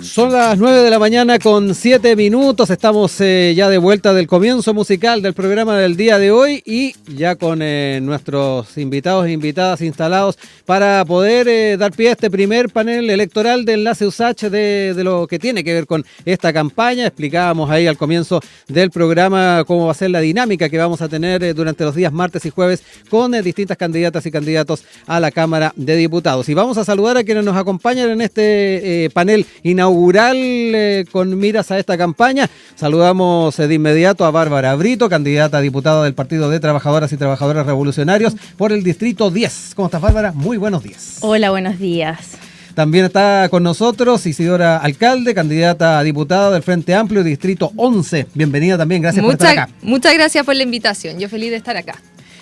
Son las 9 de la mañana con 7 minutos. Estamos ya de vuelta del comienzo musical del programa del día de hoy y ya con nuestros invitados e invitadas instalados para poder dar pie a este primer panel electoral de Enlace USACH de lo que tiene que ver con esta campaña. Explicábamos ahí al comienzo del programa cómo va a ser la dinámica que vamos a tener durante los días martes y jueves con distintas candidatas y candidatos a la Cámara de Diputados. Y vamos a saludar a quienes nos acompañan en este panel inaugural con miras a esta campaña. Saludamos de inmediato a Bárbara Brito, candidata a diputada del Partido de Trabajadoras y Trabajadores Revolucionarios por el Distrito 10. ¿Cómo estás, Bárbara? Muy buenos días. Hola, buenos días. También está con nosotros Isidora Alcalde, candidata a diputada del Frente Amplio, Distrito 11. Bienvenida también, gracias por estar acá. Muchas gracias por la invitación, yo feliz de estar acá.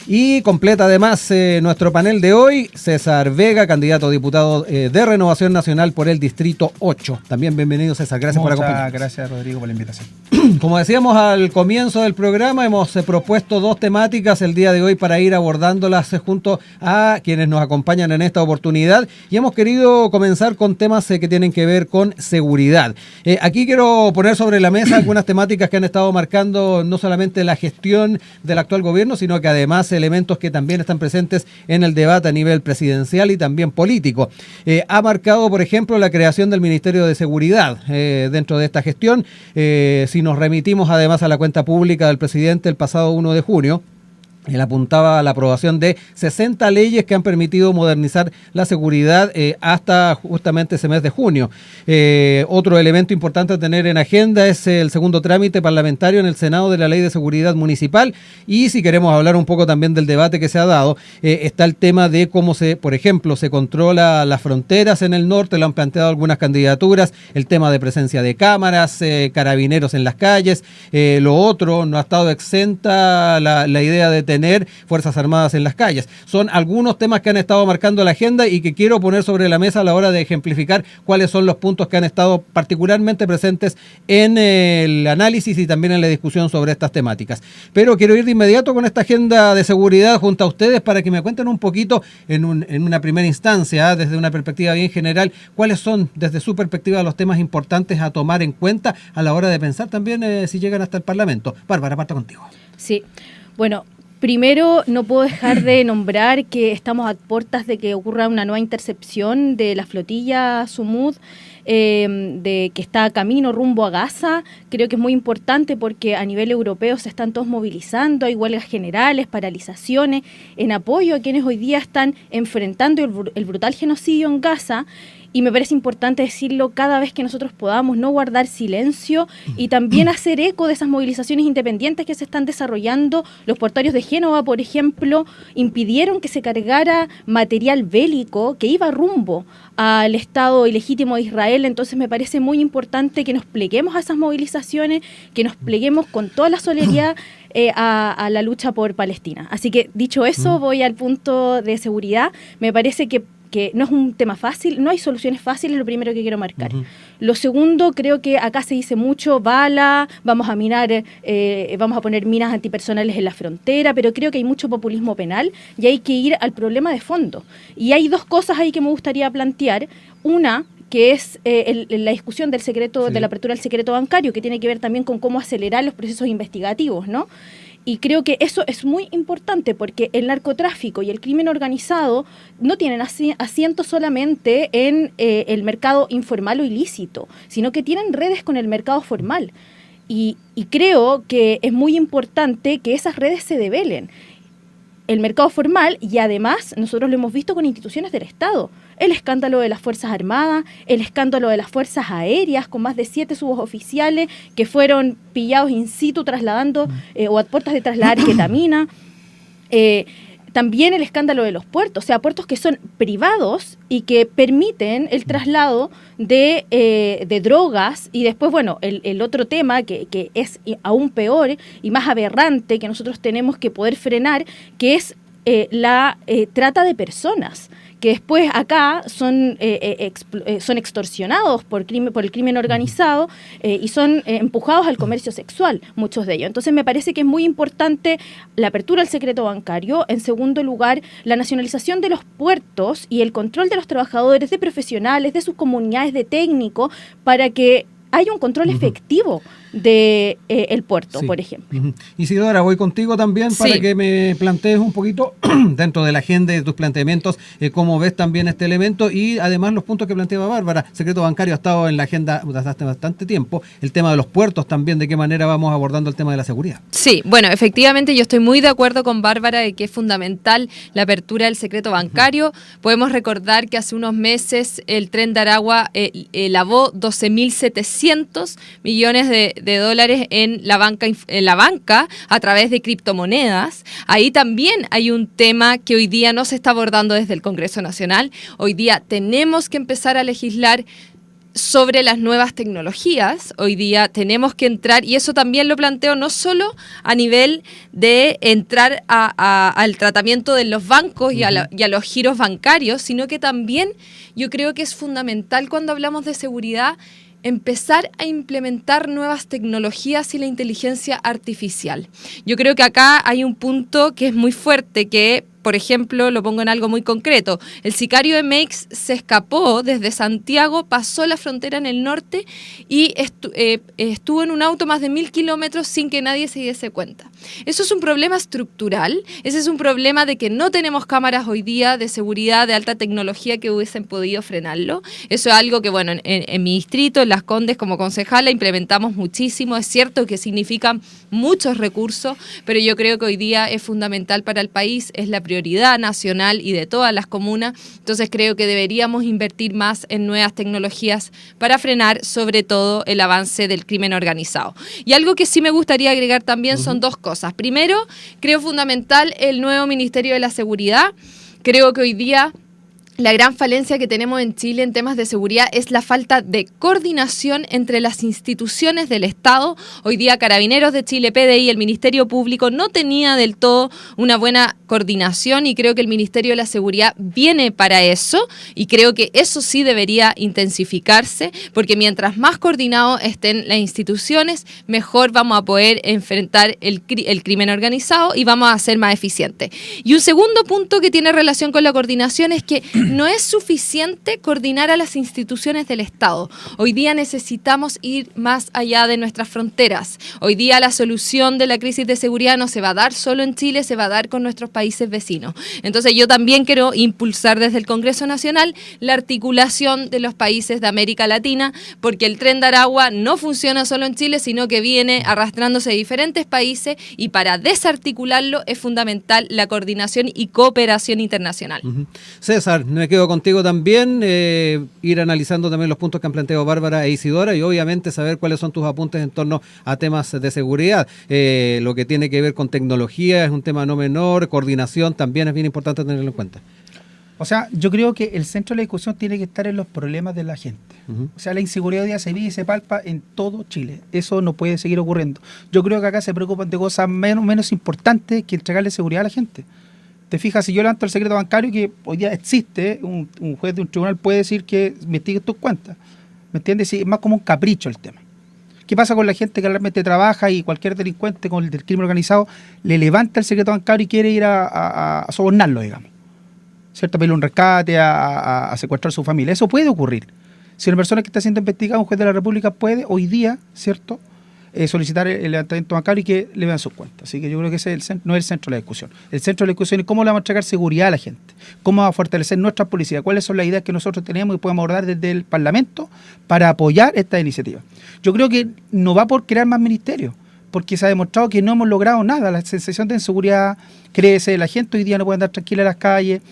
Y completa además nuestro panel de hoy, César Vega, candidato a diputado de Renovación Nacional por el Distrito 8. También bienvenido, César, gracias por acompañarnos. Muchas gracias, Rodrigo, por la invitación. Como decíamos al comienzo del programa, hemos propuesto dos temáticas el día de hoy para ir abordándolas junto a quienes nos acompañan en esta oportunidad y hemos querido comenzar con temas que tienen que ver con seguridad. Aquí quiero poner sobre la mesa algunas temáticas que han estado marcando no solamente la gestión del actual gobierno, sino que además elementos que también están presentes en el debate a nivel presidencial y también político. Ha marcado, por ejemplo, la creación del Ministerio de Seguridad dentro de esta gestión. Si nos remitimos además a la cuenta pública del presidente el pasado 1 de junio, él apuntaba a la aprobación de 60 leyes que han permitido modernizar la seguridad hasta justamente ese mes de junio. Otro elemento importante a tener en agenda es el segundo trámite parlamentario en el Senado de la Ley de Seguridad Municipal. Y si queremos hablar un poco también del debate que se ha dado, está el tema de cómo por ejemplo, se controla las fronteras en el norte, lo han planteado algunas candidaturas, el tema de presencia de cámaras, carabineros en las calles. Lo otro, no ha estado exenta la idea de tener Fuerzas Armadas en las calles. Son algunos temas que han estado marcando la agenda y que quiero poner sobre la mesa a la hora de ejemplificar cuáles son los puntos que han estado particularmente presentes en el análisis y también en la discusión sobre estas temáticas. Pero quiero ir de inmediato con esta agenda de seguridad junto a ustedes para que me cuenten un poquito en una primera instancia, desde una perspectiva bien general, cuáles son desde su perspectiva los temas importantes a tomar en cuenta a la hora de pensar también si llegan hasta el Parlamento. Bárbara, parto contigo. Sí, bueno, primero, no puedo dejar de nombrar que estamos a puertas de que ocurra una nueva intercepción de la flotilla Sumud, de que está a camino rumbo a Gaza. Creo que es muy importante porque a nivel europeo se están todos movilizando, hay huelgas generales, paralizaciones, en apoyo a quienes hoy día están enfrentando el brutal genocidio en Gaza. Y me parece importante decirlo cada vez que nosotros podamos, no guardar silencio y también hacer eco de esas movilizaciones independientes que se están desarrollando. Los portuarios de Génova, por ejemplo, impidieron que se cargara material bélico que iba rumbo al Estado ilegítimo de Israel. Entonces me parece muy importante que nos pleguemos a esas movilizaciones, que nos pleguemos con toda la solidaridad a la lucha por Palestina. Así que, dicho eso, voy al punto de seguridad. Me parece que no es un tema fácil, no hay soluciones fáciles, lo primero que quiero marcar. Lo segundo, creo que acá se dice mucho, bala, vamos a minar, vamos a poner minas antipersonales en la frontera, pero creo que hay mucho populismo penal y hay que ir al problema de fondo. Y hay dos cosas ahí que me gustaría plantear. Una, que es la discusión del secreto, de la apertura del secreto bancario, que tiene que ver también con cómo acelerar los procesos investigativos, ¿no? Y creo que eso es muy importante porque el narcotráfico y el crimen organizado no tienen asiento solamente en el mercado informal o ilícito, sino que tienen redes con el mercado formal. Y creo que es muy importante que esas redes se develen. El mercado formal, y además nosotros lo hemos visto con instituciones del Estado. El escándalo de las Fuerzas Armadas, el escándalo de las Fuerzas Aéreas, con más de 7 suboficiales que fueron pillados in situ trasladando o a puertas de trasladar ketamina. También el escándalo de los puertos, o sea, puertos que son privados y que permiten el traslado de drogas. Y después, bueno, el otro tema que es aún peor y más aberrante que nosotros tenemos que poder frenar, que es la trata de personas, que después acá son extorsionados por el crimen organizado y son empujados al comercio sexual, muchos de ellos. Entonces me parece que es muy importante la apertura del secreto bancario. En segundo lugar, la nacionalización de los puertos y el control de los trabajadores, de profesionales, de sus comunidades, de técnicos, para que haya un control efectivo de el puerto, por ejemplo. Isidora, voy contigo también para que me plantees un poquito dentro de la agenda de tus planteamientos, cómo ves también este elemento y además los puntos que planteaba Bárbara. Secreto bancario ha estado en la agenda desde hace bastante tiempo. El tema de los puertos también, de qué manera vamos abordando el tema de la seguridad. Sí, bueno, efectivamente yo estoy muy de acuerdo con Bárbara de que es fundamental la apertura del secreto bancario. Podemos recordar que hace unos meses el Tren de Aragua lavó 12.700 millones de dólares en la banca a través de criptomonedas. Ahí también hay un tema que hoy día no se está abordando desde el Congreso Nacional. Hoy día tenemos que empezar a legislar sobre las nuevas tecnologías. Hoy día tenemos que entrar, y eso también lo planteo no solo a nivel de entrar al tratamiento de los bancos y a los giros bancarios, sino que también yo creo que es fundamental cuando hablamos de seguridad empezar a implementar nuevas tecnologías y la inteligencia artificial. Yo creo que acá hay un punto que es muy fuerte, que, por ejemplo, lo pongo en algo muy concreto. El sicario de Meix se escapó desde Santiago, pasó la frontera en el norte y estuvo en un auto más de 1.000 kilómetros sin que nadie se diese cuenta. Eso es un problema estructural, ese es un problema de que no tenemos cámaras hoy día de seguridad de alta tecnología que hubiesen podido frenarlo. Eso es algo que, bueno, en mi distrito, en Las Condes, como concejala, implementamos muchísimo. Es cierto que significan muchos recursos, pero yo creo que hoy día es fundamental para el país, es la prioridad nacional y de todas las comunas. Entonces creo que deberíamos invertir más en nuevas tecnologías para frenar sobre todo el avance del crimen organizado. Y algo que sí me gustaría agregar también son dos cosas. Primero, creo fundamental el nuevo Ministerio de la Seguridad. Creo que hoy día la gran falencia que tenemos en Chile en temas de seguridad es la falta de coordinación entre las instituciones del Estado. Hoy día Carabineros de Chile, PDI, el Ministerio Público no tenía del todo una buena coordinación y creo que el Ministerio de la Seguridad viene para eso y creo que eso sí debería intensificarse porque mientras más coordinados estén las instituciones, mejor vamos a poder enfrentar el crimen organizado y vamos a ser más eficientes. Y un segundo punto que tiene relación con la coordinación es que no es suficiente coordinar a las instituciones del Estado. Hoy día necesitamos ir más allá de nuestras fronteras. Hoy día la solución de la crisis de seguridad no se va a dar solo en Chile, se va a dar con nuestros países vecinos. Entonces yo también quiero impulsar desde el Congreso Nacional la articulación de los países de América Latina, porque el Tren de Aragua no funciona solo en Chile, sino que viene arrastrándose de diferentes países y para desarticularlo es fundamental la coordinación y cooperación internacional. César, me quedo contigo también, ir analizando también los puntos que han planteado Bárbara e Isidora y obviamente saber cuáles son tus apuntes en torno a temas de seguridad. Lo que tiene que ver con tecnología es un tema no menor, coordinación también es bien importante tenerlo en cuenta. O sea, yo creo que el centro de la discusión tiene que estar en los problemas de la gente. O sea, la inseguridad hoy día se vive y se palpa en todo Chile. Eso no puede seguir ocurriendo. Yo creo que acá se preocupan de cosas menos importantes que entregarle seguridad a la gente. Te fijas, si yo levanto el secreto bancario, que hoy día existe, un juez de un tribunal puede decir que investigue tus cuentas. ¿Me entiendes? Sí, es más como un capricho el tema. ¿Qué pasa con la gente que realmente trabaja y cualquier delincuente con el del crimen organizado le levanta el secreto bancario y quiere ir a sobornarlo, digamos? ¿Cierto? A pedirle un rescate, a secuestrar a su familia. Eso puede ocurrir. Si una persona que está siendo investigada, un juez de la República puede hoy día, ¿cierto?, solicitar el levantamiento bancario y que le vean sus cuentas. Así que yo creo que ese es no es el centro de la discusión. El centro de la discusión es cómo le vamos a entregar seguridad a la gente, cómo vamos a fortalecer nuestra policía, cuáles son las ideas que nosotros tenemos y podemos abordar desde el Parlamento para apoyar esta iniciativa. Yo creo que no va por crear más ministerios, porque se ha demostrado que no hemos logrado nada. La sensación de inseguridad crece, la gente hoy día no puede andar tranquila en las calles,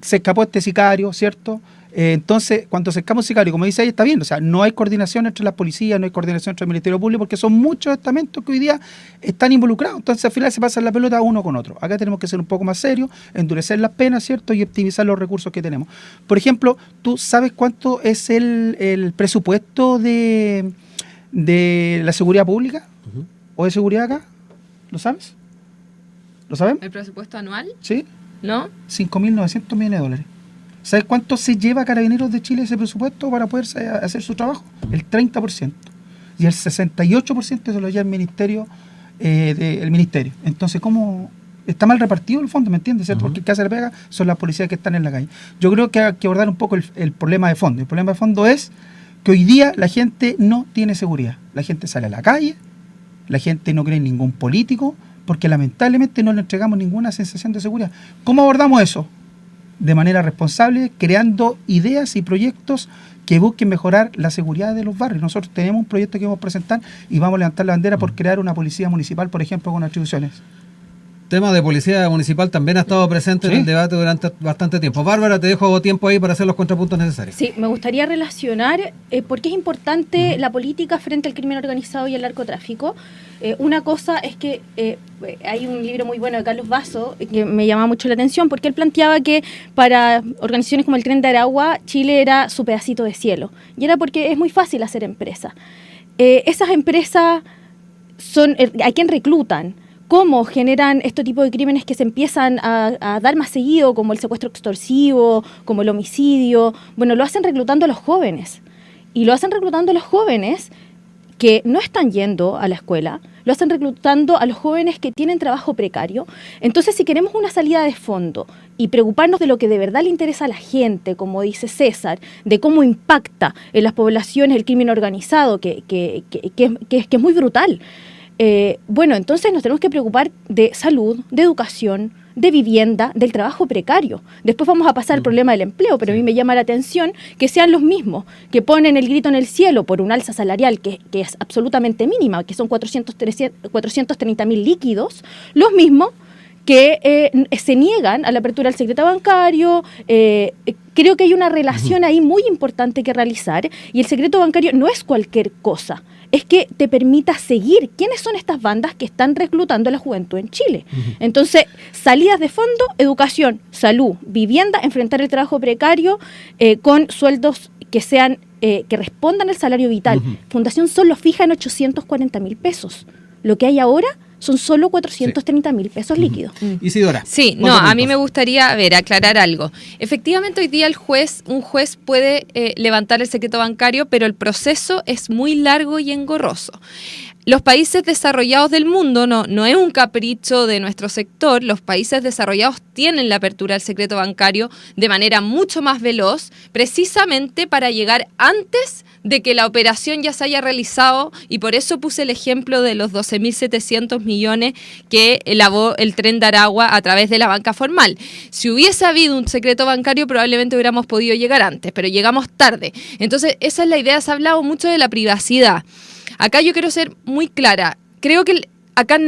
se escapó este sicario, ¿cierto? Entonces, cuando se escapa un sicario, como dice ahí, está bien, o sea, no hay coordinación entre las policías, no hay coordinación entre el Ministerio Público, porque son muchos estamentos que hoy día están involucrados. Entonces, al final se pasa la pelota uno con otro. Acá tenemos que ser un poco más serios, endurecer las penas, ¿cierto? Y optimizar los recursos que tenemos. Por ejemplo, ¿tú sabes cuánto es el presupuesto de la seguridad pública? ¿O de seguridad acá? ¿Lo sabes? ¿Lo saben? ¿El presupuesto anual? Sí. ¿No? 5.900 millones de dólares. ¿Sabes cuánto se lleva Carabineros de Chile ese presupuesto para poder hacer su trabajo? El 30%. Y el 68% se lo lleva el ministerio. Entonces, ¿cómo está mal repartido el fondo? ¿Me entiendes? ¿Cierto? Porque el que hace la pega son las policías que están en la calle. Yo creo que hay que abordar un poco el problema de fondo. El problema de fondo es que hoy día la gente no tiene seguridad. La gente sale a la calle, la gente no cree en ningún político, porque lamentablemente no le entregamos ninguna sensación de seguridad. ¿Cómo abordamos eso? De manera responsable, creando ideas y proyectos que busquen mejorar la seguridad de los barrios. Nosotros tenemos un proyecto que vamos a presentar y vamos a levantar la bandera por crear una policía municipal, por ejemplo, con atribuciones. Tema de policía municipal también ha estado presente en el debate durante bastante tiempo. Bárbara, te dejo tiempo ahí para hacer los contrapuntos necesarios. Sí, me gustaría relacionar por qué es importante la política frente al crimen organizado y al narcotráfico. Una cosa es que hay un libro muy bueno de Carlos Basso que me llama mucho la atención porque él planteaba que para organizaciones como el Tren de Aragua, Chile era su pedacito de cielo. Y era porque es muy fácil hacer empresas. Esas empresas son a quién reclutan, cómo generan este tipo de crímenes que se empiezan a dar más seguido, como el secuestro extorsivo, como el homicidio. Bueno, lo hacen reclutando a los jóvenes. Y lo hacen reclutando a los jóvenes que no están yendo a la escuela, lo hacen reclutando a los jóvenes que tienen trabajo precario. Entonces, si queremos una salida de fondo y preocuparnos de lo que de verdad le interesa a la gente, como dice César, de cómo impacta en las poblaciones el crimen organizado, que es muy brutal, bueno, entonces nos tenemos que preocupar de salud, de educación, de vivienda, del trabajo precario. Después vamos a pasar al problema del empleo, pero a mí me llama la atención que sean los mismos que ponen el grito en el cielo por un alza salarial que es absolutamente mínima, que son 430.000 líquidos, los mismos que se niegan a la apertura del secreto bancario. Creo que hay una relación ahí muy importante que realizar, y el secreto bancario no es cualquier cosa, es que te permita seguir quiénes son estas bandas que están reclutando a la juventud en Chile. Entonces, salidas de fondo, educación, salud, vivienda, enfrentar el trabajo precario con sueldos que sean que respondan al salario vital. Fundación solo fija en 840.000 pesos. Lo que hay ahora son solo 430.000 pesos líquidos. Isidora. Sí, no, a mí me gustaría, aclarar algo. Efectivamente, hoy día un juez puede levantar el secreto bancario, pero el proceso es muy largo y engorroso. Los países desarrollados del mundo, no es un capricho de nuestro sector, los países desarrollados tienen la apertura del secreto bancario de manera mucho más veloz, precisamente para llegar antes de que la operación ya se haya realizado, y por eso puse el ejemplo de los 12.700 millones que lavó el Tren de Aragua a través de la banca formal. Si hubiese habido un secreto bancario, probablemente hubiéramos podido llegar antes, pero llegamos tarde. Entonces, esa es la idea. Se ha hablado mucho de la privacidad. Acá yo quiero ser muy clara. Creo que acá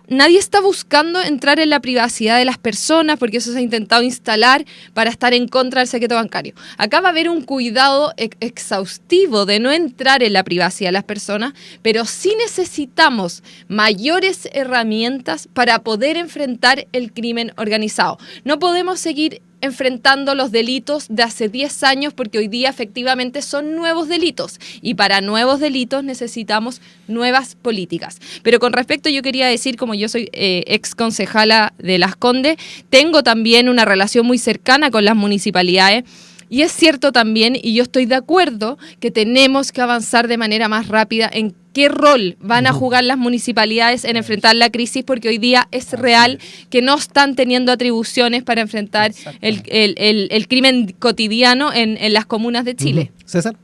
nadie está buscando entrar en la privacidad de las personas, porque eso se ha intentado instalar para estar en contra del secreto bancario. Acá va a haber un cuidado exhaustivo de no entrar en la privacidad de las personas, pero sí necesitamos mayores herramientas para poder enfrentar el crimen organizado. No podemos seguir enfrentando los delitos de hace 10 años, porque hoy día efectivamente son nuevos delitos, y para nuevos delitos necesitamos nuevas políticas. Pero con respecto, yo quería decir, como yo soy ex concejala de Las Condes, tengo también una relación muy cercana con las municipalidades. Y es cierto también, y yo estoy de acuerdo, que tenemos que avanzar de manera más rápida en qué rol van a jugar las municipalidades en enfrentar la crisis, porque hoy día es real que no están teniendo atribuciones para enfrentar el crimen cotidiano en las comunas de Chile. César.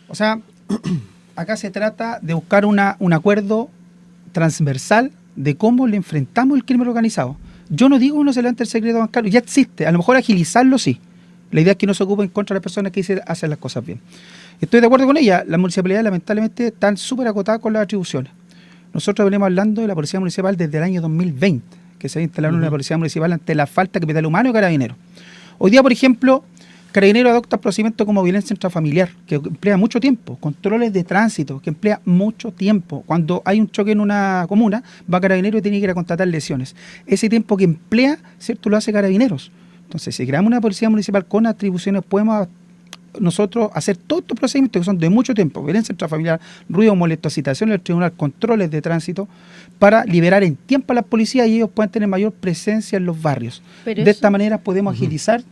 O sea, acá se trata de buscar un acuerdo transversal de cómo le enfrentamos el crimen organizado. Yo no digo que no se levante el secreto bancario, ya existe, a lo mejor agilizarlo sí. La idea es que no se ocupen contra las personas que hacen las cosas bien. Estoy de acuerdo con ella. Las municipalidades lamentablemente están súper acotadas con las atribuciones. Nosotros venimos hablando de la policía municipal desde el año 2020, que se instalaron una policía municipal ante la falta de capital humano y carabineros. Hoy día, por ejemplo, Carabineros adopta procedimientos como violencia intrafamiliar, que emplea mucho tiempo, controles de tránsito, que emplea mucho tiempo. Cuando hay un choque en una comuna, va Carabineros y tiene que ir a contratar lesiones. Ese tiempo que emplea, ¿cierto?, lo hace Carabineros. Entonces, si creamos una policía municipal con atribuciones, podemos nosotros hacer todos estos procedimientos que son de mucho tiempo: violencia intrafamiliar, ruido molesto, citación del tribunal, controles de tránsito, para liberar en tiempo a las policías y ellos puedan tener mayor presencia en los barrios. Pero de esta manera podemos agilizar,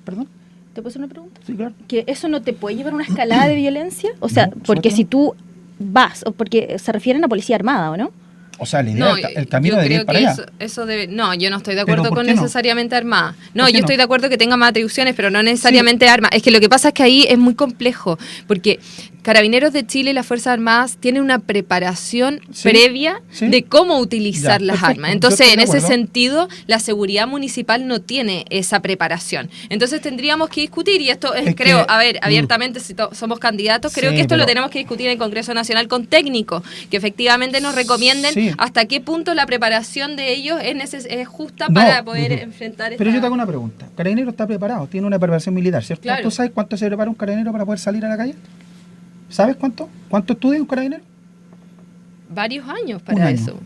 ¿Te puedo hacer una pregunta? Sí, claro. Que eso no te puede llevar a una escalada de violencia, o sea, No, porque suerte si no. tú vas, o porque se refieren a policía armada, ¿o no? O sea, la idea, No, el camino yo debería creo ir para que allá. eso debe... No, yo no estoy de ¿Pero acuerdo por con qué no? necesariamente armada. No, ¿Por qué yo no? estoy de acuerdo que tenga más atribuciones, pero no necesariamente armas. Es que lo que pasa es que ahí es muy complejo, porque Carabineros de Chile y las Fuerzas Armadas tienen una preparación Sí, previa sí. de cómo utilizar Ya, las perfecto, armas. yo Entonces, estoy en de ese acuerdo. sentido, la seguridad municipal no tiene esa preparación. Entonces, tendríamos que discutir, y esto Es creo, que- a ver, abiertamente, si somos candidatos, creo Sí, que esto lo pero- tenemos que discutir en el Congreso Nacional con técnicos, que efectivamente nos recomienden Sí. hasta qué punto la preparación de ellos es justa No. para poder enfrentar Pero yo esta... te hago una pregunta. Carabinero está preparado, tiene una preparación militar, ¿cierto? Claro. ¿Tú sabes cuánto se prepara un carabinero para poder salir a la calle? ¿Sabes cuánto? ¿Cuánto estudia un carabinero? varios años Un para año. eso.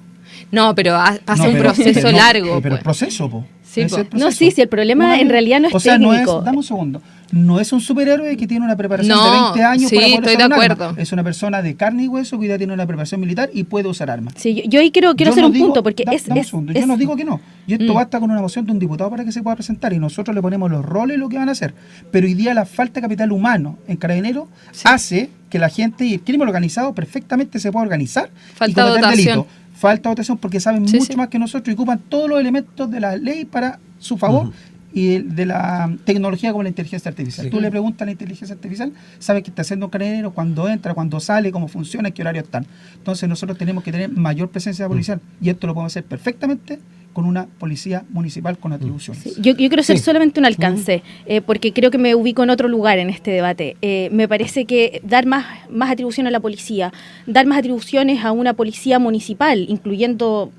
No, pero pasa No, un pero- proceso pero no, largo. Pero el pues. proceso, po. Sí, Ese es po. el proceso. No, sí, el problema Un año. en realidad no es o sea, técnico. Dame un segundo. No es un superhéroe que tiene una preparación No, de 20 años sí, para poder estoy usar de un arma. acuerdo. Es una persona de carne y hueso que ya tiene una preparación militar y puede usar armas. Sí, yo ahí quiero Yo hacer no un digo- punto, porque dame un segundo. Yo no digo que no. Y esto basta con una moción de un diputado para que se pueda presentar y nosotros le ponemos los roles y lo que van a hacer. Pero hoy día la falta de capital humano en Carabineros hace que la gente y el crimen organizado perfectamente se pueda organizar Falta y cometer dotación. delitos. Falta dotación porque saben Sí, mucho sí. más que nosotros y ocupan todos los elementos de la ley para su favor. Y de la tecnología como la inteligencia artificial. Sí. Tú le preguntas a la inteligencia artificial, sabe qué está haciendo un carabinero, cuándo entra, cuándo sale, cómo funciona, en qué horario están. Entonces nosotros tenemos que tener mayor presencia policial y esto lo podemos hacer perfectamente con una policía municipal con atribuciones. Sí, yo quiero hacer Sí. solamente un alcance, porque creo que me ubico en otro lugar en este debate. Me parece que dar más atribución a la policía, dar más atribuciones a una policía municipal, incluyendo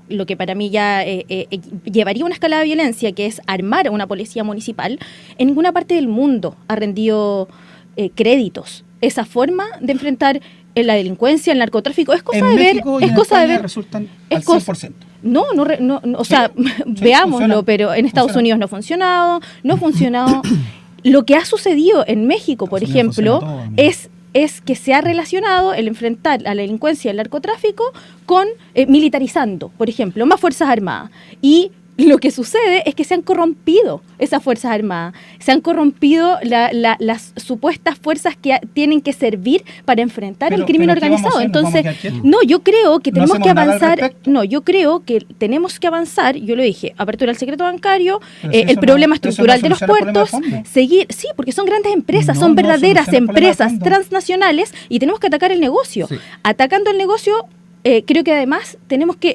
lo que para mí ya llevaría a una escalada de violencia, que es armar a una policía municipal, en ninguna parte del mundo ha rendido créditos. Esa forma de enfrentar la delincuencia, el narcotráfico, es cosa En de ver, México y es en cosa de España ver. resultan es al cosa- 100%. No, o sea, veámoslo, funciona. pero en Estados Funciona. Unidos no ha funcionado. Lo que ha sucedido en México, por Estados Unidos ejemplo, funciona todo, amigo. es que se ha relacionado el enfrentar a la delincuencia y el narcotráfico con militarizando, por ejemplo, más fuerzas armadas. Y lo que sucede es que se han corrompido esas fuerzas armadas, se han corrompido las supuestas fuerzas que tienen que servir para enfrentar el crimen pero ¿qué vamos a organizado. hacer? ¿Nos vamos a Entonces, quedar quietos? no, yo creo que ¿No tenemos que hacemos nada al avanzar. respecto? No, yo creo que tenemos que avanzar. Yo lo dije, apertura del secreto bancario, Pero si el eso problema no- eso no estructural de los soluciona el problema de puertos, fondo. seguir, sí, porque son grandes empresas, No, son no verdaderas soluciona el problema de empresas fondo. transnacionales y tenemos que atacar el negocio. Sí. Atacando el negocio, creo que además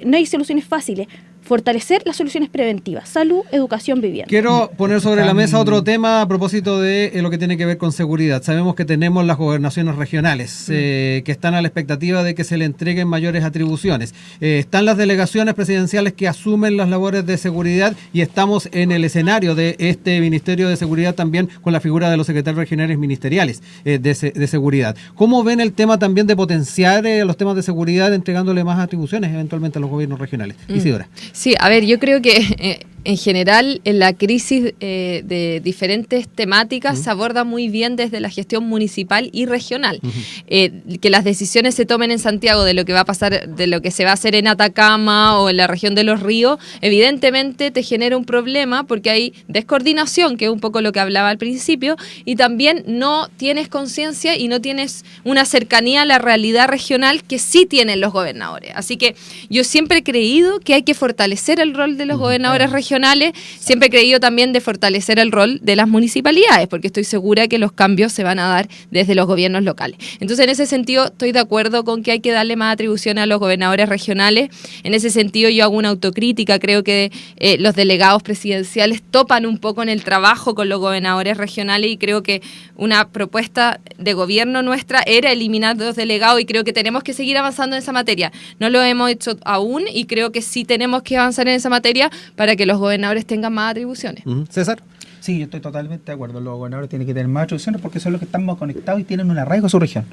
no hay soluciones fáciles. Fortalecer las soluciones preventivas, salud, educación, vivienda. Quiero poner sobre la mesa otro tema a propósito de lo que tiene que ver con seguridad. Sabemos que tenemos las gobernaciones regionales que están a la expectativa de que se le entreguen mayores atribuciones. Están las delegaciones presidenciales que asumen las labores de seguridad y estamos en el escenario de este Ministerio de Seguridad también con la figura de los secretarios regionales ministeriales de seguridad. ¿Cómo ven el tema también de potenciar los temas de seguridad entregándole más atribuciones eventualmente a los gobiernos regionales? Isidora. Sí, a ver, yo creo que en general en la crisis de diferentes temáticas se aborda muy bien desde la gestión municipal y regional. Que las decisiones se tomen en Santiago de lo que va a pasar, de lo que se va a hacer en Atacama o en la región de Los Ríos, evidentemente te genera un problema porque hay descoordinación, que es un poco lo que hablaba al principio, y también no tienes conciencia y no tienes una cercanía a la realidad regional que sí tienen los gobernadores. Así que yo siempre he creído que hay que fortalecer el rol de los gobernadores regionales, siempre he creído también de fortalecer el rol de las municipalidades, porque estoy segura que los cambios se van a dar desde los gobiernos locales. Entonces, en ese sentido, estoy de acuerdo con que hay que darle más atribución a los gobernadores regionales. En ese sentido, yo hago una autocrítica, creo que los delegados presidenciales topan un poco en el trabajo con los gobernadores regionales y creo que una propuesta de gobierno nuestra era eliminar los delegados y creo que tenemos que seguir avanzando en esa materia. No lo hemos hecho aún y creo que sí tenemos que avanzar en esa materia para que los gobernadores tengan más atribuciones. César. Sí, yo estoy totalmente de acuerdo. Los gobernadores tienen que tener más atribuciones porque son los que están más conectados y tienen un arraigo a su región.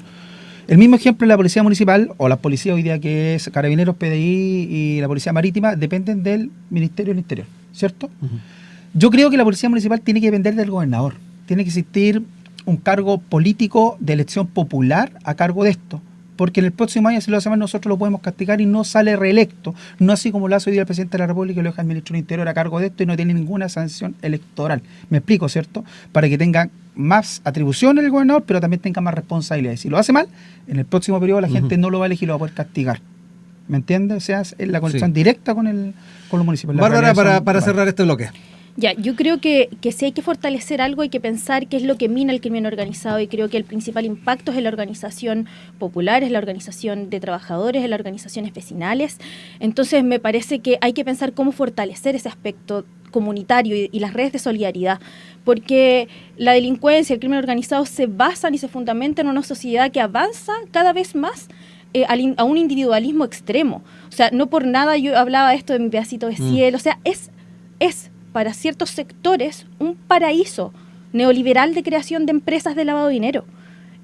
El mismo ejemplo de la Policía Municipal o la Policía hoy día que es Carabineros, PDI y la Policía Marítima dependen del Ministerio del Interior, ¿cierto? Yo creo que la Policía Municipal tiene que depender del gobernador. Tiene que existir un cargo político de elección popular a cargo de esto. porque en el próximo año, si lo hace mal, nosotros lo podemos castigar y no sale reelecto, no así como lo hace hoy día el presidente de la República y lo deja el ministro del Interior a cargo de esto y no tiene ninguna sanción electoral. Me explico, ¿cierto? Para que tenga más atribuciones el gobernador, pero también tenga más responsabilidades. Si lo hace mal, en el próximo periodo la gente no lo va a elegir y lo va a poder castigar. ¿Me entiendes? O sea, es la conexión directa con los municipios. Bárbara, para cerrar este bloque. Ya, yo creo que si hay que fortalecer algo hay que pensar qué es lo que mina el crimen organizado, y creo que el principal impacto es en la organización popular, es la organización de trabajadores, es las organizaciones vecinales. Entonces me parece que hay que pensar cómo fortalecer ese aspecto comunitario y las redes de solidaridad, porque la delincuencia, el crimen organizado se basan y se fundamentan en una sociedad que avanza cada vez más a un individualismo extremo. O sea, no por nada yo hablaba esto de mi pedacito de cielo, o sea, es para ciertos sectores un paraíso neoliberal de creación de empresas de lavado de dinero.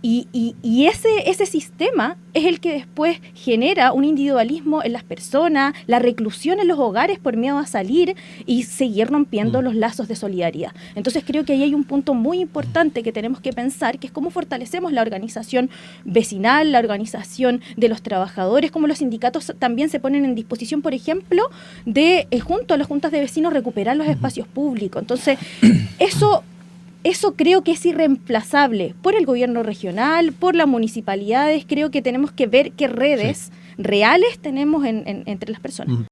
Y ese sistema es el que después genera un individualismo en las personas, la reclusión en los hogares por miedo a salir y seguir rompiendo los lazos de solidaridad. Entonces creo que ahí hay un punto muy importante que tenemos que pensar, que es cómo fortalecemos la organización vecinal, la organización de los trabajadores, cómo los sindicatos también se ponen en disposición, por ejemplo, de junto a las juntas de vecinos recuperar los espacios públicos. Entonces eso creo que es irreemplazable por el gobierno regional, por las municipalidades. Creo que tenemos que ver qué redes reales tenemos entre las personas.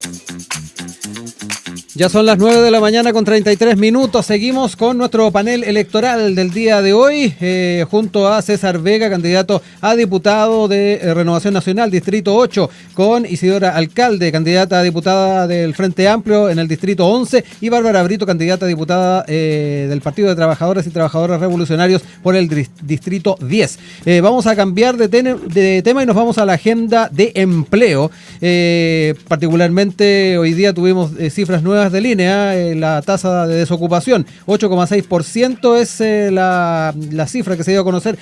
Ya son las 9 de la mañana con 33 minutos. Seguimos con nuestro panel electoral del día de hoy, junto a César Vega, candidato a diputado de Renovación Nacional, Distrito 8, con Isidora Alcalde, candidata a diputada del Frente Amplio en el Distrito 11, y Bárbara Brito, candidata a diputada del Partido de Trabajadoras y Trabajadores Revolucionarios por el Distrito 10. Vamos a cambiar de tema y nos vamos a la agenda de empleo. Particularmente hoy día tuvimos cifras nuevas de línea, la tasa de desocupación, 8,6% es la cifra que se dio a conocer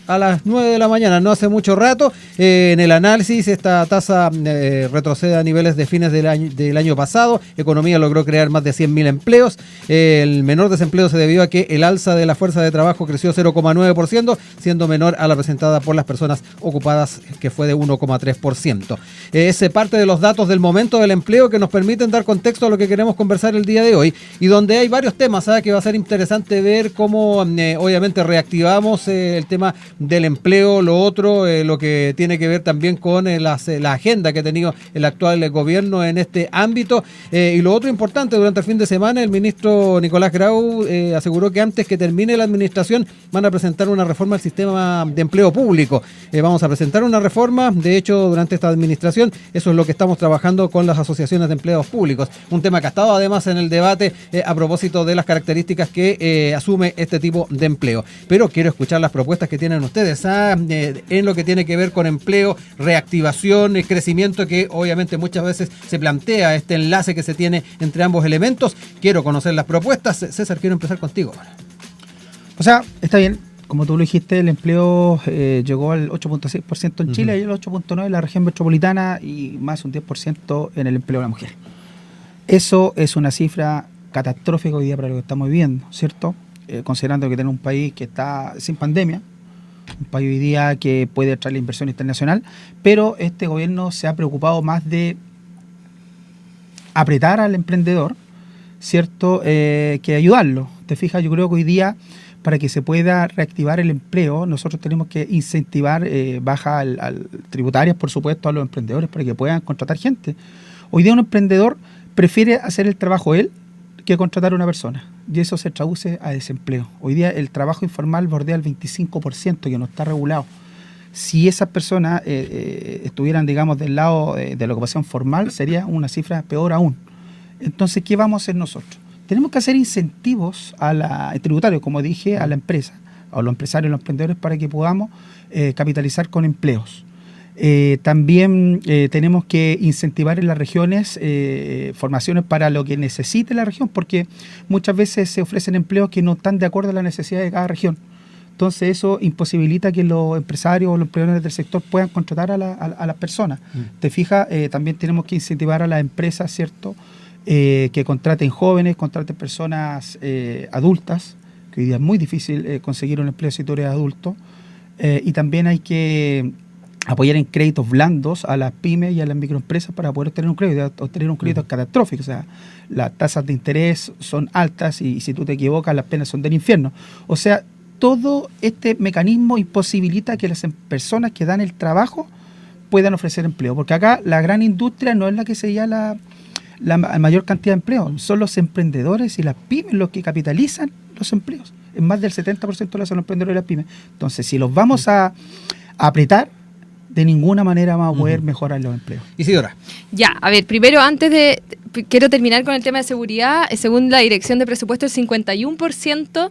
a las 9 de la mañana, no hace mucho rato. En el análisis, esta tasa retrocede a niveles de fines del año pasado. Economía logró crear más de 100.000 empleos. El menor desempleo se debió a que el alza de la fuerza de trabajo creció 0,9%, siendo menor a la presentada por las personas ocupadas, que fue de 1,3%. Es parte de los datos del momento del empleo que nos permiten dar contexto a lo que queremos conversar el día de hoy, y donde hay varios temas, que va a ser interesante ver cómo obviamente reactivamos el tema del empleo, lo otro, lo que tiene que ver también con la agenda que ha tenido el actual gobierno en este ámbito, y lo otro importante, durante el fin de semana el ministro Nicolás Grau aseguró que antes que termine la administración van a presentar una reforma al sistema de empleo público. Vamos a presentar una reforma, de hecho durante esta administración eso es lo que estamos trabajando con las asociaciones de empleados públicos, un tema que ha estado además en el debate a propósito de las características que asume este tipo de empleo. Pero quiero escuchar las propuestas que tienen ustedes en lo que tiene que ver con empleo, reactivación, crecimiento, que obviamente muchas veces se plantea este enlace que se tiene entre ambos elementos. Quiero conocer las propuestas. César, quiero empezar contigo. O sea, está bien, como tú lo dijiste, el empleo llegó al 8,6% en Chile y el 8,9% en la región metropolitana, y más un 10% en el empleo de la mujer. Eso es una cifra catastrófica hoy día para lo que estamos viviendo, ¿cierto? Considerando que tenemos un país que está sin pandemia, un país hoy día que puede traer la inversión internacional, pero este gobierno se ha preocupado más de apretar al emprendedor, ¿cierto? Que ayudarlo. ¿Te fijas? Yo creo que hoy día, para que se pueda reactivar el empleo, nosotros tenemos que incentivar bajas tributarias, por supuesto, a los emprendedores para que puedan contratar gente. Hoy día un emprendedor prefiere hacer el trabajo él que contratar a una persona, y eso se traduce a desempleo. Hoy día el trabajo informal bordea el 25%, que no está regulado. Si esas personas estuvieran, digamos, del lado de la ocupación formal, sería una cifra peor aún. Entonces, ¿qué vamos a hacer nosotros? Tenemos que hacer incentivos tributarios, como dije, a la empresa, a los empresarios, a los emprendedores, para que podamos capitalizar con empleos. También tenemos que incentivar en las regiones formaciones para lo que necesite la región, porque muchas veces se ofrecen empleos que no están de acuerdo a la necesidad de cada región. Entonces eso imposibilita que los empresarios o los empleadores del sector puedan contratar a las personas. Te fijas, también tenemos que incentivar a las empresas, ¿cierto?, que contraten jóvenes, contraten personas adultas, que hoy día es muy difícil conseguir un empleo si tú eres adulto, y también hay que apoyar en créditos blandos a las pymes y a las microempresas para poder obtener un crédito. Obtener un crédito es catastrófico, o sea, las tasas de interés son altas y si tú te equivocas las penas son del infierno. O sea, todo este mecanismo imposibilita que las personas que dan el trabajo puedan ofrecer empleo, porque acá la gran industria no es la que se llama la mayor cantidad de empleo, son los emprendedores y las pymes los que capitalizan los empleos. Es más del 70% de los emprendedores y las pymes. Entonces, si los vamos a apretar, de ninguna manera vamos a poder mejorar los empleos. Isidora. Ya, a ver, primero quiero terminar con el tema de seguridad. Según la Dirección de Presupuesto, el 51%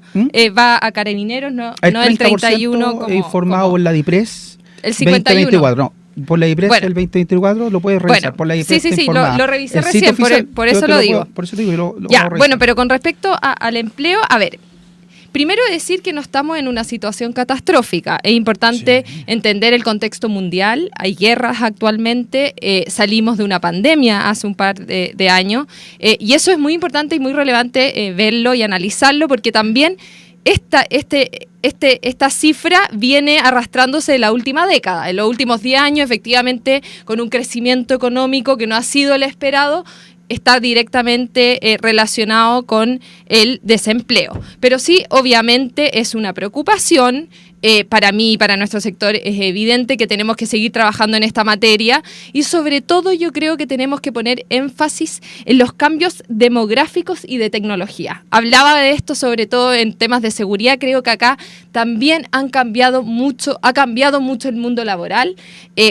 va a carabineros, no el 31% como informado por la DIPRES. El 51%. 2024, no. Por la DIPRES el 2024 lo puedes revisar. Por la DIPRES sí, lo revisé recién, por eso lo digo. Por eso te digo, ya, bueno, pero con respecto al empleo, a ver, primero decir que no estamos en una situación catastrófica. Es importante entender el contexto mundial. Hay guerras actualmente. Salimos de una pandemia hace un par de años. Y eso es muy importante y muy relevante verlo y analizarlo, porque también esta cifra viene arrastrándose de la última década. En los últimos 10 años, efectivamente, con un crecimiento económico que no ha sido el esperado, está directamente relacionado con el desempleo. Pero sí, obviamente, es una preocupación. Para mí y para nuestro sector es evidente que tenemos que seguir trabajando en esta materia y sobre todo yo creo que tenemos que poner énfasis en los cambios demográficos y de tecnología. Hablaba de esto sobre todo en temas de seguridad, creo que acá también ha cambiado mucho el mundo laboral.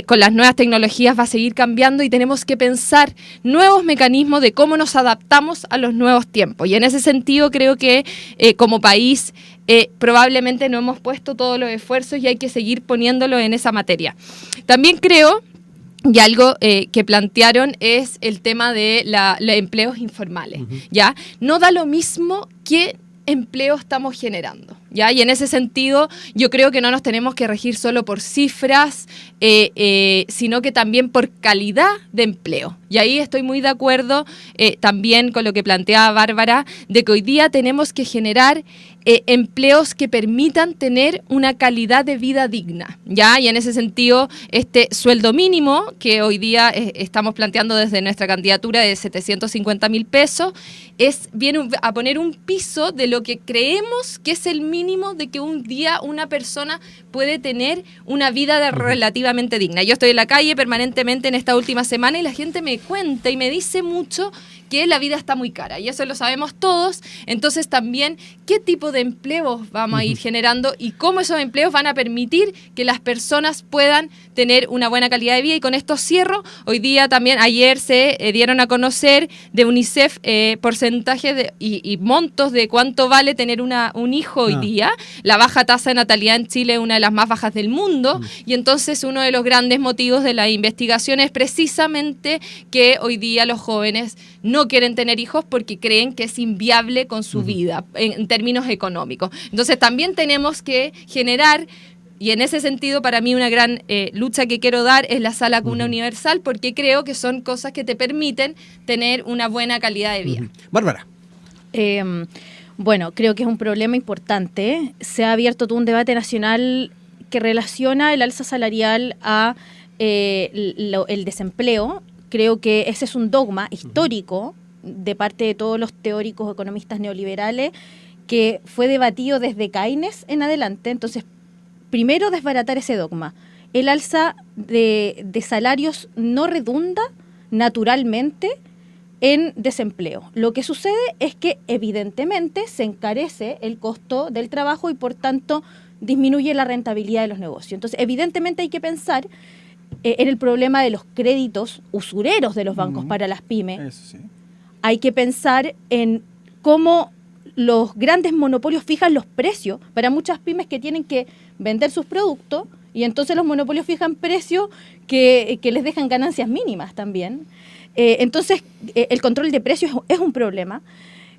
Con las nuevas tecnologías va a seguir cambiando y tenemos que pensar nuevos mecanismos de cómo nos adaptamos a los nuevos tiempos. Y en ese sentido creo que como país probablemente no hemos puesto todos los esfuerzos y hay que seguir poniéndolo en esa materia. También creo, y algo que plantearon es el tema de los empleos informales. ¿Ya? No da lo mismo que empleo estamos generando, ¿ya? Y en ese sentido yo creo que no nos tenemos que regir solo por cifras, sino que también por calidad de empleo. Y ahí estoy muy de acuerdo también con lo que planteaba Bárbara, de que hoy día tenemos que generar empleos que permitan tener una calidad de vida digna, ¿ya? Y en ese sentido, este sueldo mínimo que hoy día estamos planteando desde nuestra candidatura de 750.000 pesos, viene a poner un piso de lo que creemos que es el mínimo de que un día una persona puede tener una vida relativamente digna. Yo estoy en la calle permanentemente en esta última semana y la gente me cuenta y me dice mucho que la vida está muy cara, y eso lo sabemos todos. Entonces también, ¿qué tipo de empleos vamos a ir generando y cómo esos empleos van a permitir que las personas puedan tener una buena calidad de vida? Y con esto cierro. Hoy día también, ayer se dieron a conocer de UNICEF porcentajes y montos de cuánto vale tener un hijo hoy día. La baja tasa de natalidad en Chile es una de las más bajas del mundo, y entonces uno de los grandes motivos de la investigación es precisamente que hoy día los jóvenes no quieren tener hijos porque creen que es inviable con su vida en términos económicos. Entonces también tenemos que generar, y en ese sentido para mí una gran lucha que quiero dar es la sala cuna universal, porque creo que son cosas que te permiten tener una buena calidad de vida. Bárbara. Bueno, creo que es un problema importante. Se ha abierto todo un debate nacional que relaciona el alza salarial a el desempleo. Creo que ese es un dogma histórico de parte de todos los teóricos economistas neoliberales que fue debatido desde Keynes en adelante. Entonces, primero desbaratar ese dogma. El alza de salarios no redunda naturalmente en desempleo. Lo que sucede es que evidentemente se encarece el costo del trabajo y por tanto disminuye la rentabilidad de los negocios. Entonces, evidentemente hay que pensar en el problema de los créditos usureros de los bancos para las pymes. Eso sí. Hay que pensar en cómo los grandes monopolios fijan los precios para muchas pymes que tienen que vender sus productos, y entonces los monopolios fijan precios que les dejan ganancias mínimas también. Entonces, el control de precios es un problema.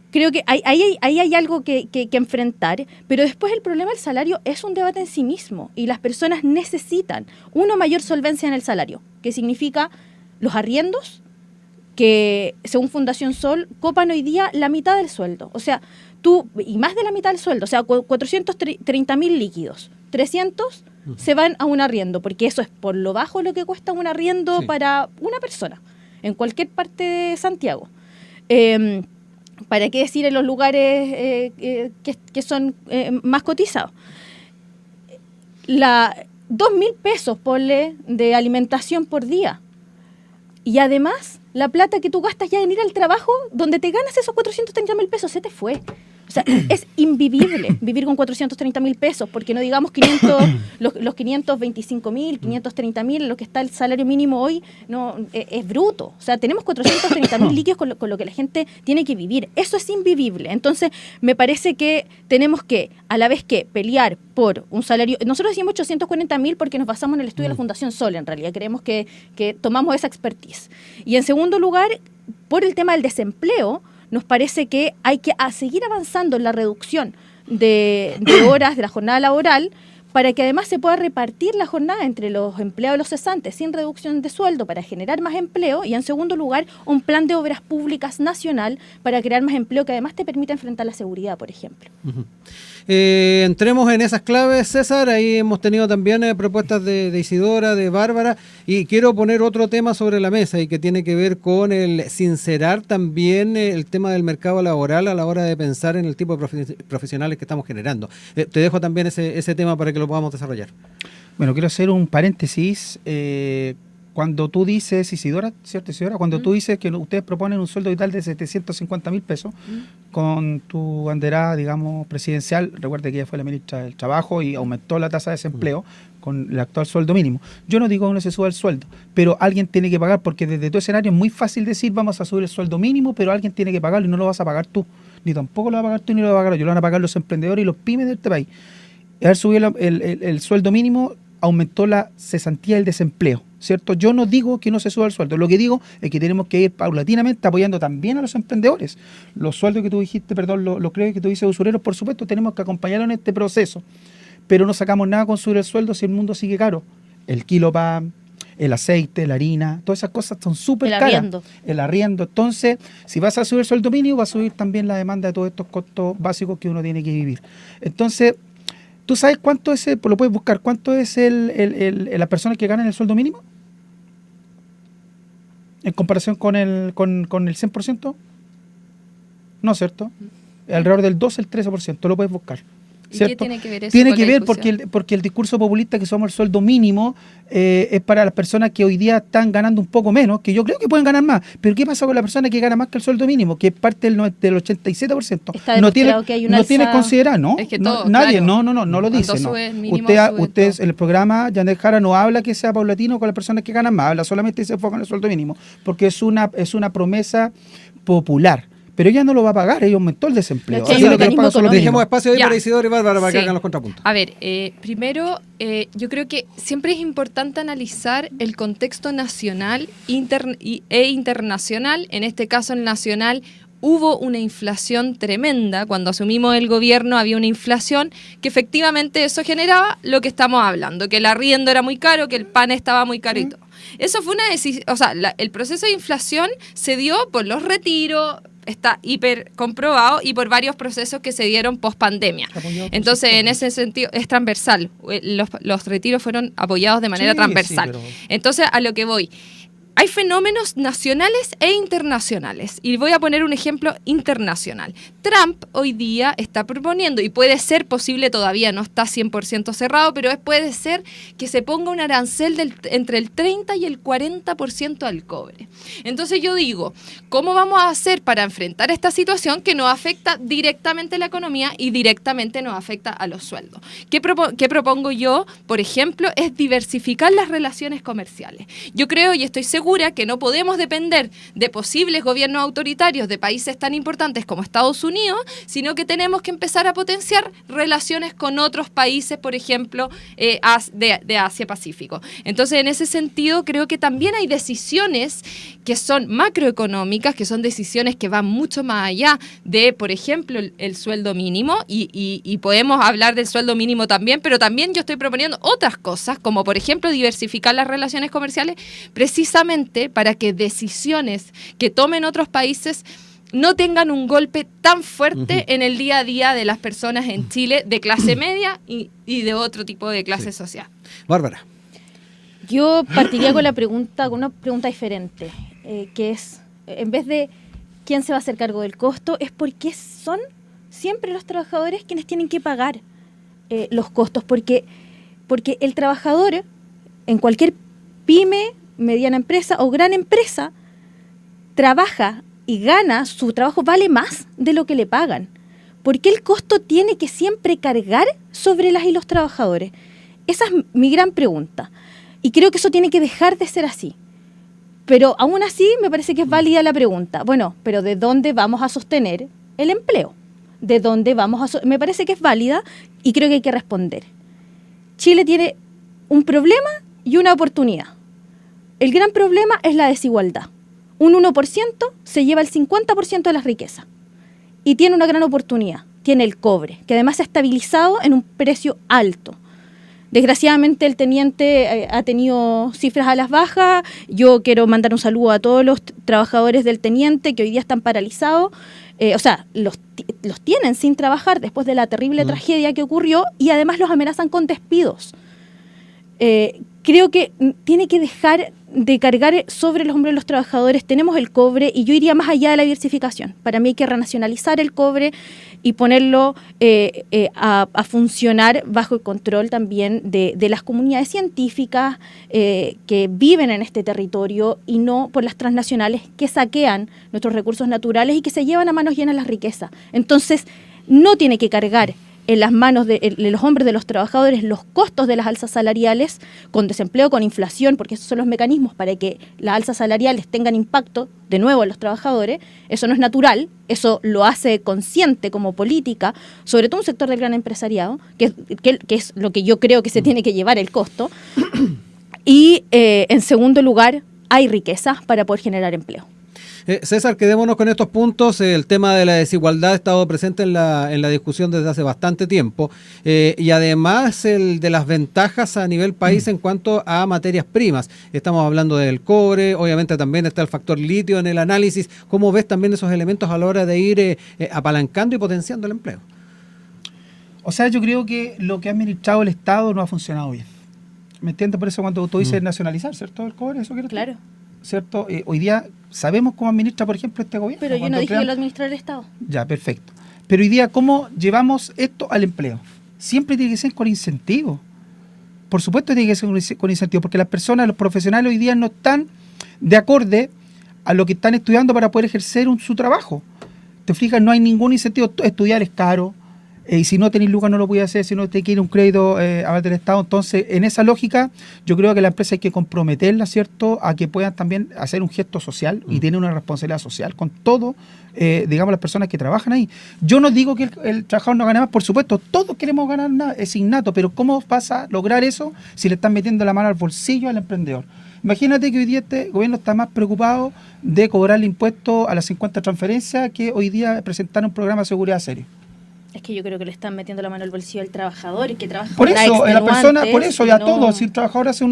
Creo que ahí hay algo que enfrentar, pero después el problema del salario es un debate en sí mismo, y las personas necesitan una mayor solvencia en el salario, que significa los arriendos, que según Fundación Sol copan hoy día la mitad del sueldo, o sea, y más de la mitad del sueldo, o sea, 430.000 líquidos, 300 se van a un arriendo, porque eso es por lo bajo lo que cuesta un arriendo para una persona, en cualquier parte de Santiago. ¿Para qué decir en los lugares que son más cotizados? 2.000 pesos, ponle, de alimentación por día. Y además, la plata que tú gastas ya en ir al trabajo, donde te ganas esos 430.000 pesos, se te fue. O sea, es invivible vivir con 430.000 pesos, porque no digamos 500, los 525.000, 530.000, lo que está el salario mínimo hoy, no es bruto. O sea, tenemos 430.000 líquidos con lo que la gente tiene que vivir. Eso es invivible. Entonces, me parece que tenemos que, a la vez que pelear por un salario, nosotros decimos 840.000 porque nos basamos en el estudio de la Fundación Sol, en realidad. Creemos que tomamos esa expertise. Y en segundo lugar, por el tema del desempleo, nos parece que hay que seguir avanzando en la reducción de horas de la jornada laboral para que además se pueda repartir la jornada entre los empleados y los cesantes sin reducción de sueldo para generar más empleo y, en segundo lugar, un plan de obras públicas nacional para crear más empleo que además te permita enfrentar la seguridad, por ejemplo. Entremos en esas claves, César. Ahí hemos tenido también propuestas de Isidora, de Bárbara, y quiero poner otro tema sobre la mesa y que tiene que ver con el sincerar también el tema del mercado laboral a la hora de pensar en el tipo de profesionales que estamos generando. Te dejo también ese tema para que lo podamos desarrollar. Bueno, quiero hacer un paréntesis. Cuando tú dices, Isidora, ¿cierto, Isidora? Cuando tú dices que ustedes proponen un sueldo vital de 750.000 pesos con tu bandera, digamos, presidencial, recuerde que ella fue la ministra del Trabajo y aumentó la tasa de desempleo con el actual sueldo mínimo. Yo no digo que no se suba el sueldo, pero alguien tiene que pagar, porque desde tu escenario es muy fácil decir vamos a subir el sueldo mínimo, pero alguien tiene que pagarlo y no lo vas a pagar tú. Ni tampoco lo vas a pagar tú ni lo vas a pagar yo, lo van a pagar los emprendedores y los pymes de este país. Haber subido el sueldo mínimo aumentó la cesantía del desempleo, ¿cierto? Yo no digo que no se suba el sueldo, lo que digo es que tenemos que ir paulatinamente apoyando también a los emprendedores. Los sueldos que tú dijiste, perdón, los créditos que tú dices usureros, por supuesto, tenemos que acompañarlos en este proceso, pero no sacamos nada con subir el sueldo si el mundo sigue caro. El kilo pan, el aceite, la harina, todas esas cosas son súper caras. El arriendo. Entonces, si vas a subir el sueldo mínimo, va a subir también la demanda de todos estos costos básicos que uno tiene que vivir. Entonces, ¿tú sabes cuánto es, lo puedes buscar, cuánto es las personas que ganan el sueldo mínimo? En comparación con el 100%. No, ¿cierto? Alrededor del 12, el 13%, lo puedes buscar. ¿Cierto? ¿Y qué tiene que ver eso Tiene con que la ver discusión? porque el discurso populista que somos el sueldo mínimo es para las personas que hoy día están ganando un poco menos, que yo creo que pueden ganar más. Pero ¿qué pasa con la persona que gana más que el sueldo mínimo? Que es parte del 87%. No tiene considerado, ¿no? Es que todo, nadie, claro. no lo dice. No. Mínimo, Usted en el programa, Yandel Jara no habla que sea paulatino con las personas que ganan más, habla solamente y se enfoca en el sueldo mínimo, porque es una promesa popular. Pero ella no lo va a pagar, ella aumentó el desempleo. Dejemos espacio ahí para Isidora y Bárbara para que hagan los contrapuntos. A ver, primero, yo creo que siempre es importante analizar el contexto nacional e internacional. En este caso, el nacional, hubo una inflación tremenda. Cuando asumimos el gobierno había una inflación que efectivamente eso generaba lo que estamos hablando, que el arriendo era muy caro, que el pan estaba muy caro y todo. Eso fue una decisión, o sea, el proceso de inflación se dio por los retiros, está hiper comprobado, y por varios procesos que se dieron post pandemia. Entonces, en ese sentido, es transversal. Los retiros fueron apoyados de manera transversal. Entonces, a lo que voy, hay fenómenos nacionales e internacionales. Y voy a poner un ejemplo internacional. Trump hoy día está proponiendo, y puede ser posible, todavía no está 100% cerrado, pero puede ser que se ponga un arancel entre el 30 y el 40% al cobre. Entonces yo digo, ¿cómo vamos a hacer para enfrentar esta situación que nos afecta directamente a la economía y directamente nos afecta a los sueldos? ¿Qué propongo yo? Por ejemplo, es diversificar las relaciones comerciales. Yo creo y estoy segura que no podemos depender de posibles gobiernos autoritarios de países tan importantes como Estados Unidos, sino que tenemos que empezar a potenciar relaciones con otros países, por ejemplo, de Asia-Pacífico. Entonces, en ese sentido, creo que también hay decisiones que son macroeconómicas, que son decisiones que van mucho más allá de, por ejemplo, el sueldo mínimo, y podemos hablar del sueldo mínimo también, pero también yo estoy proponiendo otras cosas, como por ejemplo diversificar las relaciones comerciales, precisamente para que decisiones que tomen otros países no tengan un golpe tan fuerte en el día a día de las personas en Chile de clase media y de otro tipo de clase social. Bárbara. Yo partiría con una pregunta diferente, que es, en vez de quién se va a hacer cargo del costo, es por qué son siempre los trabajadores quienes tienen que pagar los costos, porque el trabajador en cualquier pyme, mediana empresa o gran empresa trabaja y gana, su trabajo vale más de lo que le pagan. ¿Por qué el costo tiene que siempre cargar sobre las y los trabajadores? Esa es mi gran pregunta. Y creo que eso tiene que dejar de ser así. Pero aún así me parece que es válida la pregunta. Bueno, pero ¿de dónde vamos a sostener el empleo? ¿De dónde vamos a me parece que es válida y creo que hay que responder. Chile tiene un problema y una oportunidad. El gran problema es la desigualdad. Un 1% se lleva el 50% de las riquezas. Y tiene una gran oportunidad. Tiene el cobre, que además se ha estabilizado en un precio alto. Desgraciadamente el teniente ha tenido cifras a las bajas. Yo quiero mandar un saludo a todos los trabajadores del teniente que hoy día están paralizados. Los tienen sin trabajar después de la terrible tragedia que ocurrió y además los amenazan con despidos. Creo que tiene que dejar de cargar sobre los hombros de los trabajadores. Tenemos el cobre y yo iría más allá de la diversificación. Para mí hay que renacionalizar el cobre y ponerlo a funcionar bajo el control también de las comunidades científicas que viven en este territorio y no por las transnacionales que saquean nuestros recursos naturales y que se llevan a manos llenas las riquezas. Entonces, no tiene que cargar en las manos de los hombres de los trabajadores los costos de las alzas salariales, con desempleo, con inflación, porque esos son los mecanismos para que las alzas salariales tengan impacto de nuevo en los trabajadores. Eso no es natural, eso lo hace consciente como política, sobre todo un sector del gran empresariado, que es lo que yo creo que se tiene que llevar el costo. Y en segundo lugar, hay riqueza para poder generar empleo. César, quedémonos con estos puntos. El tema de la desigualdad ha estado presente en la discusión desde hace bastante tiempo y además el de las ventajas a nivel país en cuanto a materias primas. Estamos hablando del cobre, obviamente también está el factor litio en el análisis. ¿Cómo ves también esos elementos a la hora de ir apalancando y potenciando el empleo? O sea, yo creo que lo que ha administrado el Estado no ha funcionado bien. ¿Me entiendes? Por eso cuando tú dices nacionalizar, ¿cierto? El cobre, ¿eso quieres? Claro. ¿Cierto? Hoy día sabemos cómo administra, por ejemplo, este gobierno. Pero yo no dije que lo administra el Estado. Ya, perfecto. Pero hoy día, ¿cómo llevamos esto al empleo? Siempre tiene que ser con incentivos. Por supuesto tiene que ser con incentivos, porque las personas, los profesionales hoy día no están de acorde a lo que están estudiando para poder ejercer su trabajo. Te fijas, no hay ningún incentivo. Estudiar es caro. Y si no tenéis lucas no lo podéis hacer, si no te quiere un crédito a del Estado. Entonces, en esa lógica, yo creo que la empresa hay que comprometerla, ¿cierto?, a que puedan también hacer un gesto social y tener una responsabilidad social con todo, digamos, las personas que trabajan ahí. Yo no digo que el trabajador no gane más, por supuesto, todos queremos ganar más, es innato, pero ¿cómo vas a lograr eso si le están metiendo la mano al bolsillo al emprendedor? Imagínate que hoy día este gobierno está más preocupado de cobrarle impuestos a las 50 transferencias que hoy día presentar un programa de seguridad serio. Es que yo creo que le están metiendo la mano al bolsillo al trabajador y que trabaja por eso la persona, por eso ya no... todo, si el trabajador hace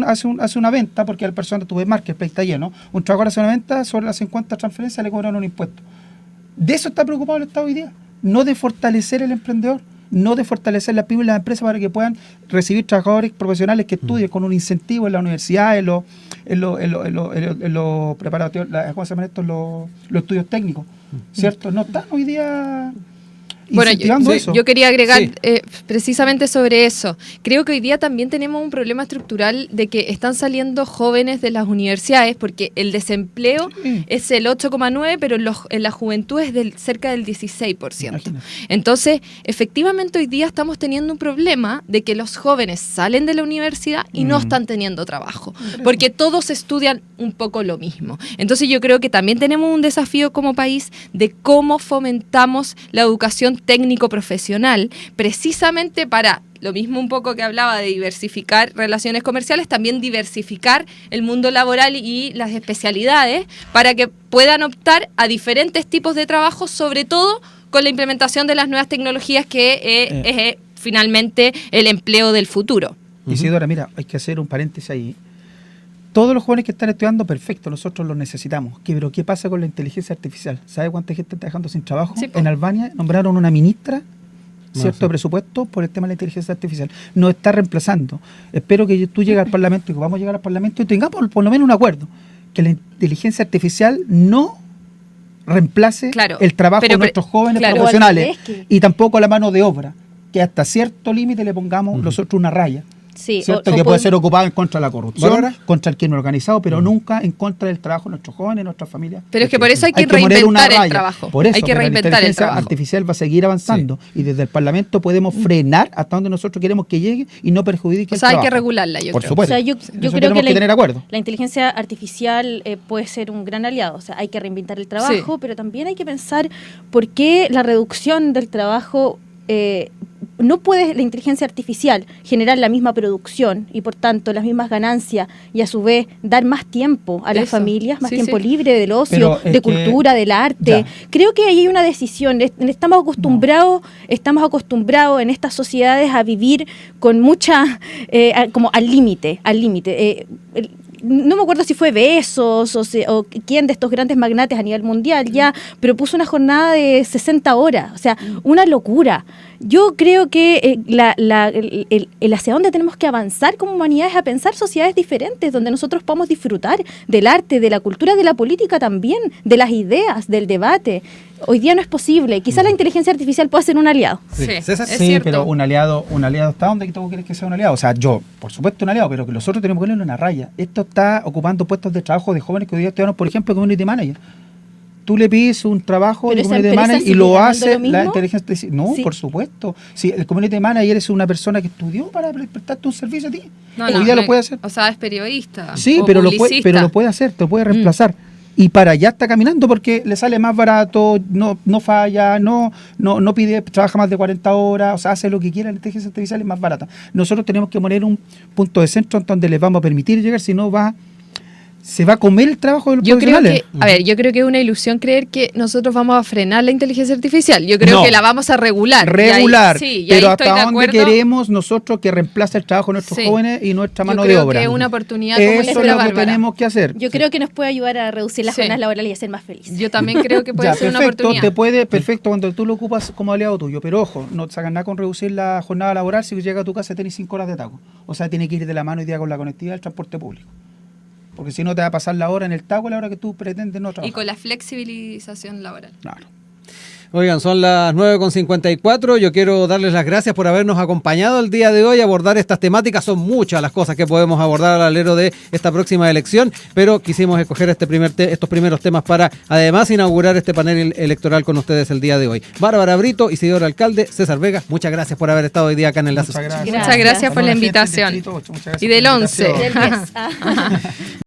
una venta, porque la persona tuve marketplace está lleno, un trabajador hace una venta, sobre las 50 transferencias le cobran un impuesto. De eso está preocupado el Estado hoy día, no de fortalecer el emprendedor, no de fortalecer las pymes y las empresas para que puedan recibir trabajadores profesionales que estudien con un incentivo en la universidad, en los preparatorios, ¿cómo se llaman estos? Los estudios técnicos, ¿cierto? No están hoy día... Bueno, yo quería agregar precisamente sobre eso. Creo que hoy día también tenemos un problema estructural de que están saliendo jóvenes de las universidades porque el desempleo es el 8,9%, pero en la juventud es cerca del 16%. Imagínate. Entonces, efectivamente hoy día estamos teniendo un problema de que los jóvenes salen de la universidad y no están teniendo trabajo, porque todos estudian un poco lo mismo. Entonces yo creo que también tenemos un desafío como país de cómo fomentamos la educación técnico-profesional, precisamente para lo mismo un poco que hablaba de diversificar relaciones comerciales, también diversificar el mundo laboral y las especialidades para que puedan optar a diferentes tipos de trabajo, sobre todo con la implementación de las nuevas tecnologías que es finalmente el empleo del futuro. Isidora, mira, hay que hacer un paréntesis ahí. todos los jóvenes que están estudiando, perfecto, nosotros los necesitamos. Pero ¿qué pasa con la inteligencia artificial? ¿Sabe cuánta gente está dejando sin trabajo? Sí, po. En Albania nombraron una ministra, cierto, sí. de presupuesto por el tema de la inteligencia artificial. Nos está reemplazando. Espero que tú llegues al Parlamento y que vamos a llegar al Parlamento y tengamos por lo menos un acuerdo. Que la inteligencia artificial no reemplace Claro, el trabajo de pero- nuestros jóvenes claro. profesionales O al revés, y tampoco la mano de obra. Que hasta cierto límite le pongamos nosotros una raya. Sí, ¿Cierto? o Que puede pod- ser ocupado en contra de la corrupción, ¿Bárbara? contra el crimen organizado, pero nunca en contra del trabajo de nuestros jóvenes, de nuestras familias. Pero es que por eso hay que poner una reinventar el raya. trabajo. Por eso, Hay que pero reinventar la el inteligencia trabajo. artificial va a seguir avanzando y desde el Parlamento podemos frenar hasta donde nosotros queremos que llegue y no perjudique O el sea, hay que trabajo. regularla, yo Por creo. supuesto. O sea, yo Eso creo tenemos que que tener acuerdo. la inteligencia artificial puede ser un gran aliado. O sea, hay que reinventar el trabajo, pero también hay que pensar por qué la reducción del trabajo no puede la inteligencia artificial generar la misma producción y por tanto las mismas ganancias y a su vez dar más tiempo a las Eso. familias, más Sí, tiempo sí. libre del ocio, Pero es de que- cultura, del arte. Ya. Creo que ahí hay una decisión. Estamos acostumbrados en estas sociedades a vivir con mucha, como al límite, no me acuerdo si fue Bezos o quién de estos grandes magnates a nivel mundial ya, pero puso una jornada de 60 horas, o sea, una locura. Yo creo que el hacia dónde tenemos que avanzar como humanidad es a pensar sociedades diferentes, donde nosotros podamos disfrutar del arte, de la cultura, de la política también, de las ideas, del debate. Hoy día no es posible. Quizás la inteligencia artificial pueda ser un aliado. Sí, César. es Sí, cierto. pero un aliado ¿está dónde tú quieres que sea un aliado? O sea, yo, por supuesto, un aliado, pero que nosotros tenemos que ponerle una raya. Esto está ocupando puestos de trabajo de jóvenes que hoy día estudian, por ejemplo, community manager. Tú le pides un trabajo Pero de esa community empresa manager y sigue lo ganando hace lo mismo. la inteligencia artificial. No, Sí. por supuesto. Si el community manager es una persona que estudió para prestarte un servicio a ti, hoy día lo puede hacer. O sea, es periodista. Sí, o pero lo publicista. puede hacer, te lo puede reemplazar. Y para allá está caminando porque le sale más barato, no falla, no pide, trabaja más de 40 horas, o sea, hace lo que quiera, la inteligencia artificial es más barata. Nosotros tenemos que poner un punto de centro en donde les vamos a permitir llegar, si no se va a comer el trabajo de los Yo creo profesionales. que, yo creo que es una ilusión creer que nosotros vamos a frenar la inteligencia artificial. Yo creo No. que la vamos a regular. Regular, Y ahí, sí, y pero ahí estoy hasta de dónde acuerdo. queremos nosotros que reemplace el trabajo de nuestros Sí. jóvenes y nuestra Yo mano creo de obra. que es una oportunidad, como Eso dice es la lo que Bárbara. tenemos que hacer. Yo creo que nos puede ayudar a reducir las Sí. jornadas laborales y a ser más felices. Yo también creo que puede Ya, ser una perfecto, oportunidad. perfecto cuando tú lo ocupas como aliado tuyo, pero ojo, no te sacan nada con reducir la jornada laboral si llega a tu casa y tenés 5 horas de taco. O sea, tiene que ir de la mano hoy día con la conectividad del transporte público. Porque si no te va a pasar la hora en el taco a la hora que tú pretendes no trabajar. Y con la flexibilización laboral. Claro. Oigan, son las 9:54. Yo quiero darles las gracias por habernos acompañado el día de hoy a abordar estas temáticas. Son muchas las cosas que podemos abordar al alero de esta próxima elección, pero quisimos escoger estos primeros temas para además inaugurar este panel electoral con ustedes el día de hoy. Bárbara Brito, Isidoro Alcalde, César Vega, muchas gracias por haber estado hoy día acá en Enlace Muchas Social. gracias. Muchas gracias por la Saludos a la gente del invitación. Distrito 8, muchas gracias Y por del la 11. invitación. Del 10.